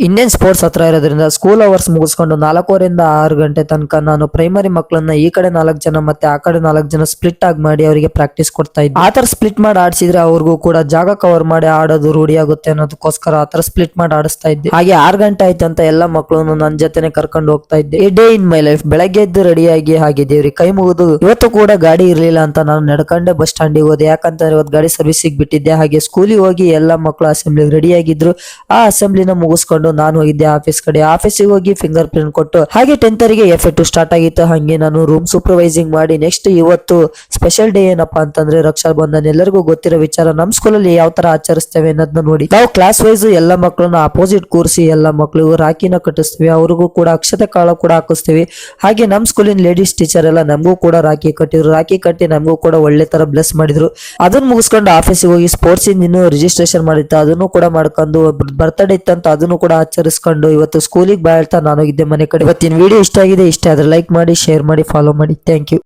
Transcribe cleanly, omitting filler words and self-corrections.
Indian sports ಹತ್ರ ಇರೋದ್ರಿಂದ school hours ಮುಗಿಸ್ಕೊಂಡು 4:15 6 ಗಂಟೆ ತನಕ ನಾನು ಪ್ರೈಮರಿ ಮಕ್ಕಳನ್ನ ಈ ಕಡೆ 4 ಜನ ಮತ್ತೆ ಆ ಕಡೆ 4 ಜನ ಸ್ಪ್ಲಿಟ್ ಆಗಿ ಮಾಡಿ ಅವರಿಗೆ ಪ್ರಾಕ್ಟೀಸ್ ಕೊಡ್ತಾ ಇದ್ದೆ. ಆತರ ಸ್ಪ್ಲಿಟ್ ಮಾಡಿ ಆಡಿಸಿದ್ರೆ ಅವ್ರಿಗೂ ಕೂಡ ಜಾಗ ಕವರ್ ಮಾಡಿ ಆಡೋದು ರೂಢಿ ಆಗುತ್ತೆ ಅನ್ನೋದಕ್ಕೋಸ್ಕರ ಆತರ ಸ್ಪ್ಲಿಟ್ ಮಾಡಿ ಆಡಿಸ್ತಾ ಇದ್ದೆ. ಹಾಗೆ 6 ಗಂಟೆ ಆಯ್ತು ಅಂತ ಎಲ್ಲ ಮಕ್ಕಳನ್ನು ನನ್ನ ಜೊತೆನೆ ಕರ್ಕೊಂಡು ಹೋಗ್ತಾ ಇದ್ದೆ. ಈ ಡೇ ಇನ್ ಮೈ ಲೈಫ್. ಬೆಳಗ್ಗೆ ಎದ್ದು ರೆಡಿಯಾಗಿ ಹಾಗೆ ದೇವ್ರಿಗೆ ಕೈ ಮುಗಿದು ಇವತ್ತು ಕೂಡ ಗಾಡಿ ಇರ್ಲಿಲ್ಲ ಅಂತ ನಾನು ನಡ್ಕೊಂಡೆ ಬಸ್ ಸ್ಟ್ಯಾಂಡಿಗೆ ಹೋದೆ. ಯಾಕಂತಂದ್ರೆ ಇವತ್ತು ಗಾಡಿ ಸರ್ವಿಸಿಗೆ ಬಿಟ್ಟಿದ್ದೆ. ಹಾಗೆ ಸ್ಕೂಲಿಗೆ ಹೋಗಿ ಎಲ್ಲ ಮಕ್ಕಳು ಅಸೆಂಬ್ಲಿಗೆ ರೆಡಿ ಆಗಿದ್ರು. ಆ ಅಸೆಂಬ್ಲಿನ ಮುಗಿಸ್ಕೊಂಡು ನಾನು ಹೋಗಿದ್ದೆ ಆಫೀಸ್ ಕಡೆ. ಆಫೀಸಿಗೆ ಹೋಗಿ ಫಿಂಗರ್ ಪ್ರಿಂಟ್ ಕೊಟ್ಟು ಹಾಗೆ 10th F2 ಸ್ಟಾರ್ಟ್ ಆಗಿತ್ತು. ಹಾಗೆ ನಾನು ರೂಮ್ ಸೂಪರ್ವೈಸಿಂಗ್ ಮಾಡಿ ನೆಕ್ಸ್ಟ್ ಇವತ್ತು ಸ್ಪೆಷಲ್ ಡೇ ಏನಪ್ಪಾ ಅಂತಂದ್ರೆ ರಕ್ಷಾ ಬಂಧನ್. ಎಲ್ಲರಿಗೂ ಗೊತ್ತಿರೋ ವಿಚಾರ. ನಮ್ ಸ್ಕೂಲಲ್ಲಿ ಯಾವ ತರ ಆಚರಿಸ್ತೇವೆ ಅನ್ನೋದನ್ನ ನೋಡಿ ನಾವು ಕ್ಲಾಸ್ ವೈಸ್ ಎಲ್ಲ ಮಕ್ಕಳನ್ನ ಅಪೋಸಿಟ್ ಕೂರಿಸಿ ಎಲ್ಲ ಮಕ್ಕಳಿಗೂ ರಾಖಿನ ಕಟ್ಟಿಸ್ತೀವಿ. ಅವ್ರಿಗೂ ಕೂಡ ಅಕ್ಷತೆ ಕಾಳ ಕೂಡ ಹಾಕಿಸ್ತೀವಿ. ಹಾಗೆ ನಮ್ ಸ್ಕೂಲಿನ ಲೇಡೀಸ್ ಟೀಚರ್ ಎಲ್ಲ ನಮಗೂ ಕೂಡ ರಾಖಿ ಕಟ್ಟಿದ್ರು. ರಾಖಿ ಕಟ್ಟಿ ನಮಗೂ ಕೂಡ ಒಳ್ಳೆ ತರ ಬ್ಲೆಸ್ ಮಾಡಿದ್ರು. ಅದನ್ನ ಮುಗಿಸ್ಕೊಂಡು ಆಫೀಸಿಗೆ ಹೋಗಿ ಸ್ಪೋರ್ಟ್ಸ್ ಇನ್ನೂ ರಿಜಿಸ್ಟ್ರೇಷನ್ ಮಾಡಿತ್ತು. ಅದನ್ನು ಕೂಡ ಮಾಡ್ಕೊಂಡು ಬರ್ತ್ಡೇ ಇತ್ತಂತ ಅದನ್ನು ಕೂಡ ಆಚರಿಸ್ಕೊಂಡು ಇವತ್ತು ಸ್ಕೂಲಿಗೆ ಬಾ ಹೇಳ್ತಾ ನಾನು ಹೋಗಿದ್ದೆ ಮನೆ ಕಡೆ. ಇವತ್ತಿನ ವಿಡಿಯೋ ಇಷ್ಟ ಆಗಿದೆ. ಇಷ್ಟ ಆದ್ರೆ ಲೈಕ್ ಮಾಡಿ, ಶೇರ್ ಮಾಡಿ, ಫಾಲೋ ಮಾಡಿ. Thank you.